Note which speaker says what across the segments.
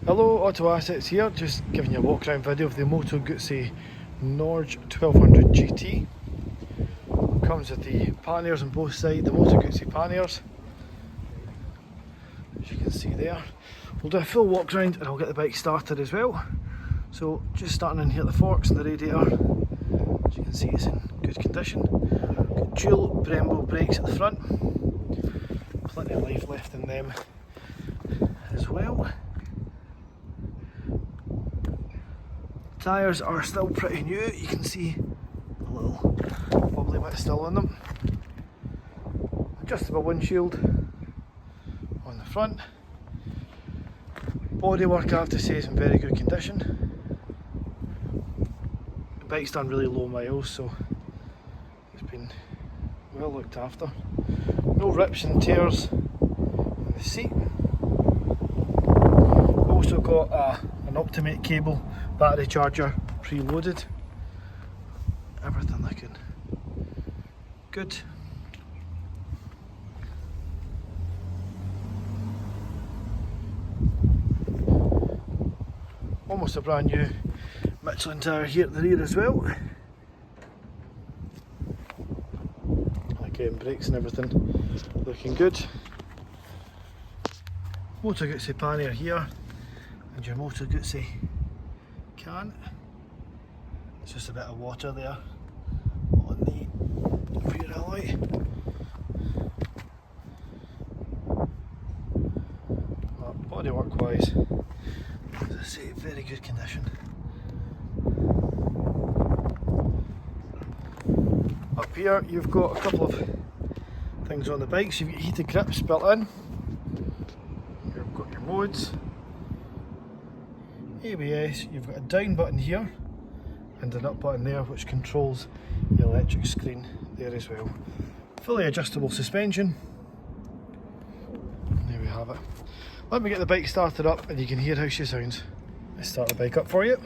Speaker 1: Hello, Auto Assets here, just giving you a walk around video of the Moto Guzzi Norge 1200 GT. Comes with the panniers on both sides, the Moto Guzzi panniers, as you can see there. We'll do a full walk around and I'll get the bike started as well. So just starting in here at the forks and the radiator, as you can see it's in good condition. Got dual Brembo brakes at the front, plenty of life left in them as well. Tyres are still pretty new, you can see a little wobbly bit still on them. Adjustable windshield on the front. Bodywork I have to say is in very good condition. The bike's done really low miles, so it's been well looked after. No rips and tears in the seat. Also got an optimate cable, battery charger preloaded. Everything looking good. Almost a brand new Michelin tyre here at the rear as well. Again, brakes and everything looking good. Moto Guzzi pannier here, and your Moto Guzzi can. It's just a bit of water there on the rear alloy. But bodywork wise, as I say, very good condition. Up here you've got a couple of things on the bike. So you've got heated grips built in. You've got your modes. ABS, you've got a down button here and an up button there which controls the electric screen there as well. Fully adjustable suspension. There we have it. Let me get the bike started up and you can hear how she sounds. Let's start the bike up for you.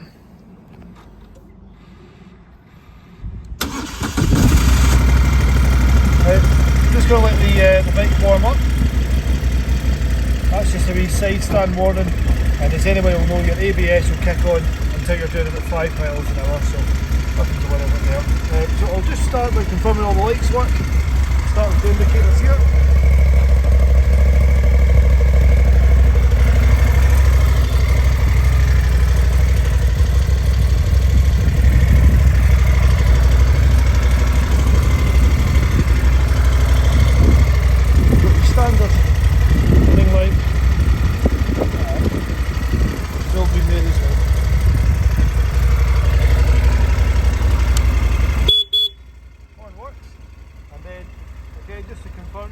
Speaker 1: Just going to let the bike warm up. That's just a wee side stand warning, and as anyone will know, your ABS will kick on until you're doing about 5 miles an hour, so nothing to worry about there. So I'll just start by confirming all the lights work. Start with the indicators here. Just to confirm,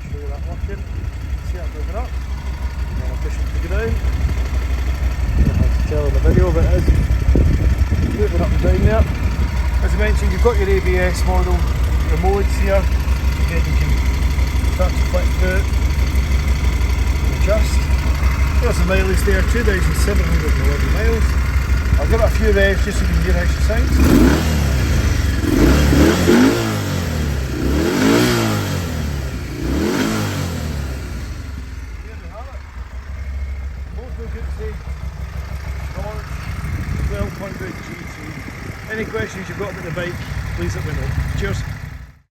Speaker 1: show you that working. See that moving up, and then I'll push it to go down. I don't have to tell in the video, but it is moving up and down there. As I mentioned, you've got your ABS model, your modes here. Again, you can start to flick through it and adjust. There's the mileage there, 2,711 miles. I'll give it a few revs just so you can hear how she sounds. Norge 1200 GT. Any questions you've got about the bike, please let me know. Cheers.